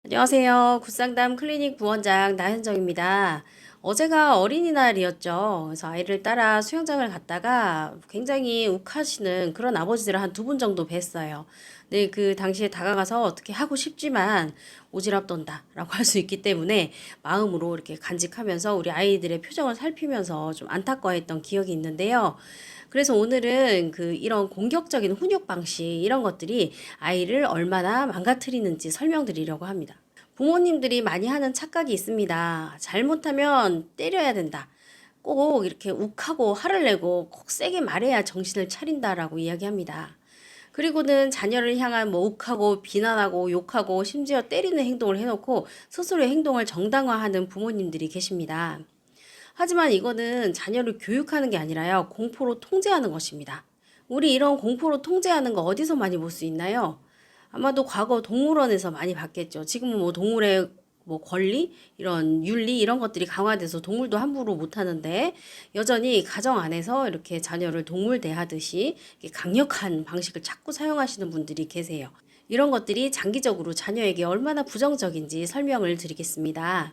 안녕하세요. 굿상담 클리닉 부원장 나현정입니다. 어제가 어린이날이었죠. 그래서 아이를 따라 수영장을 갔다가 굉장히 욱하시는 그런 아버지들을 한 두 분 정도 뵀어요. 네, 그 당시에 다가가서 어떻게 하고 싶지만 오지랖 떤다라고 할 수 있기 때문에 마음으로 이렇게 간직하면서 우리 아이들의 표정을 살피면서 좀 안타까워했던 기억이 있는데요. 그래서 오늘은 이런 공격적인 훈육 방식 이런 것들이 아이를 얼마나 망가뜨리는지 설명드리려고 합니다. 부모님들이 많이 하는 착각이 있습니다. 잘못하면 때려야 된다. 꼭 이렇게 욱하고 화를 내고 꼭 세게 말해야 정신을 차린다라고 이야기합니다. 그리고는 자녀를 향한 뭐 욱하고 비난하고 욕하고 심지어 때리는 행동을 해놓고 스스로의 행동을 정당화하는 부모님들이 계십니다. 하지만 이거는 자녀를 교육하는 게 아니라요, 공포로 통제하는 것입니다. 우리 이런 공포로 통제하는 거 어디서 많이 볼 수 있나요? 아마도 과거 동물원에서 많이 봤겠죠. 지금은 뭐 동물의 뭐 권리, 이런 윤리 이런 것들이 강화돼서 동물도 함부로 못 하는데 여전히 가정 안에서 이렇게 자녀를 동물 대하듯이 강력한 방식을 자꾸 사용하시는 분들이 계세요. 이런 것들이 장기적으로 자녀에게 얼마나 부정적인지 설명을 드리겠습니다.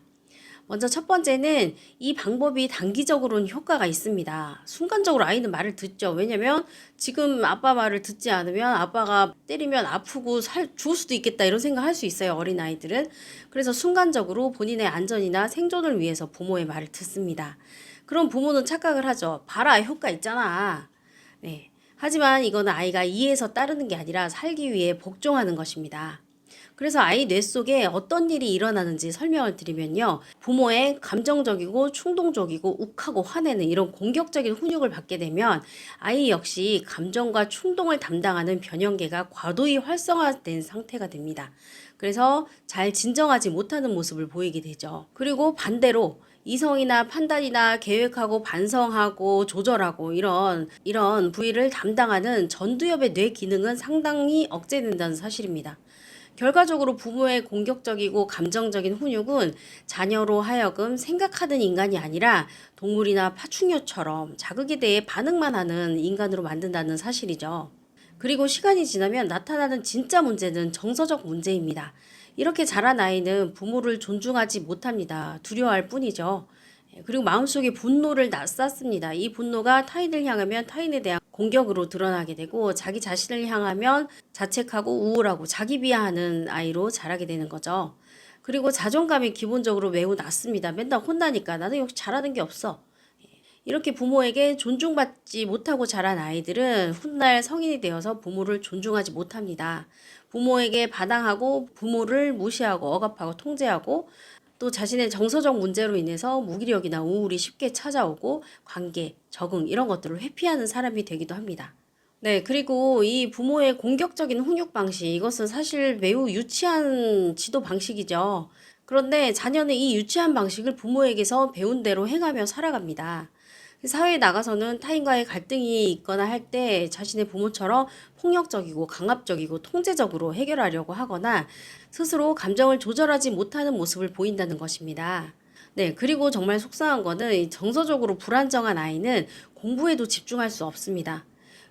먼저 첫 번째는 이 방법이 단기적으로는 효과가 있습니다. 순간적으로 아이는 말을 듣죠. 왜냐면 지금 아빠 말을 듣지 않으면 아빠가 때리면 아프고 죽을 수도 있겠다 이런 생각할 수 있어요. 어린아이들은. 그래서 순간적으로 본인의 안전이나 생존을 위해서 부모의 말을 듣습니다. 그럼 부모는 착각을 하죠. 봐라, 효과 있잖아. 네. 하지만 이거는 아이가 이해해서 따르는 게 아니라 살기 위해 복종하는 것입니다. 그래서 아이 뇌 속에 어떤 일이 일어나는지 설명을 드리면요. 부모의 감정적이고 충동적이고 욱하고 화내는 이런 공격적인 훈육을 받게 되면 아이 역시 감정과 충동을 담당하는 변형계가 과도히 활성화된 상태가 됩니다. 그래서 잘 진정하지 못하는 모습을 보이게 되죠. 그리고 반대로 이성이나 판단이나 계획하고 반성하고 조절하고 이런 부위를 담당하는 전두엽의 뇌 기능은 상당히 억제된다는 사실입니다. 결과적으로 부모의 공격적이고 감정적인 훈육은 자녀로 하여금 생각하는 인간이 아니라 동물이나 파충류처럼 자극에 대해 반응만 하는 인간으로 만든다는 사실이죠. 그리고 시간이 지나면 나타나는 진짜 문제는 정서적 문제입니다. 이렇게 자란 아이는 부모를 존중하지 못합니다. 두려워할 뿐이죠. 그리고 마음속에 분노를 쌓습니다. 이 분노가 타인을 향하면 타인에 대한 공격으로 드러나게 되고 자기 자신을 향하면 자책하고 우울하고 자기 비하하는 아이로 자라게 되는 거죠. 그리고 자존감이 기본적으로 매우 낮습니다. 맨날 혼나니까 나는 역시 잘하는 게 없어. 이렇게 부모에게 존중받지 못하고 자란 아이들은 훗날 성인이 되어서 부모를 존중하지 못합니다. 부모에게 반항하고 부모를 무시하고 억압하고 통제하고 또 자신의 정서적 문제로 인해서 무기력이나 우울이 쉽게 찾아오고 관계, 적응 이런 것들을 회피하는 사람이 되기도 합니다. 네, 그리고 이 부모의 공격적인 훈육 방식, 이것은 사실 매우 유치한 지도 방식이죠. 그런데 자녀는 이 유치한 방식을 부모에게서 배운 대로 행하며 살아갑니다. 사회에 나가서는 타인과의 갈등이 있거나 할 때 자신의 부모처럼 폭력적이고 강압적이고 통제적으로 해결하려고 하거나 스스로 감정을 조절하지 못하는 모습을 보인다는 것입니다. 네, 그리고 정말 속상한 거는 이 정서적으로 불안정한 아이는 공부에도 집중할 수 없습니다.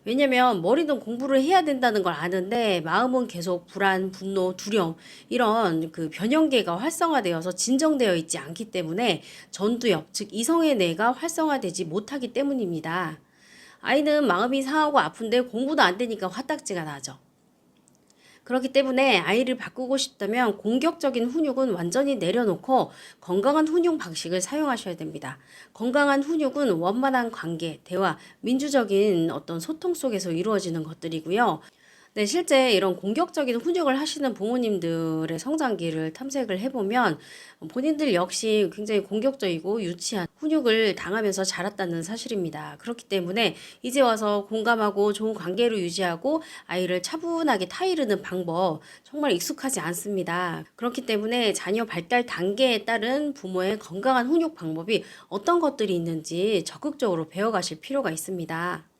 왜냐면 머리는 공부를 해야 된다는 걸 아는데 마음은 계속 불안, 분노, 두려움 이런 변형계가 활성화되어서 진정되어 있지 않기 때문에 전두엽, 즉 이성의 뇌가 활성화되지 못하기 때문입니다. 아이는 마음이 상하고 아픈데 공부도 안 되니까 화딱지가 나죠. 그렇기 때문에 아이를 바꾸고 싶다면 공격적인 훈육은 완전히 내려놓고 건강한 훈육 방식을 사용하셔야 됩니다. 건강한 훈육은 원만한 관계, 대화, 민주적인 어떤 소통 속에서 이루어지는 것들이고요. 네, 실제 이런 공격적인 훈육을 하시는 부모님들의 성장기를 탐색을 해보면 본인들 역시 굉장히 공격적이고 유치한 훈육을 당하면서 자랐다는 사실입니다. 그렇기 때문에 이제 와서 공감하고 좋은 관계를 유지하고 아이를 차분하게 타이르는 방법 정말 익숙하지 않습니다. 그렇기 때문에 자녀 발달 단계에 따른 부모의 건강한 훈육 방법이 어떤 것들이 있는지 적극적으로 배워가실 필요가 있습니다.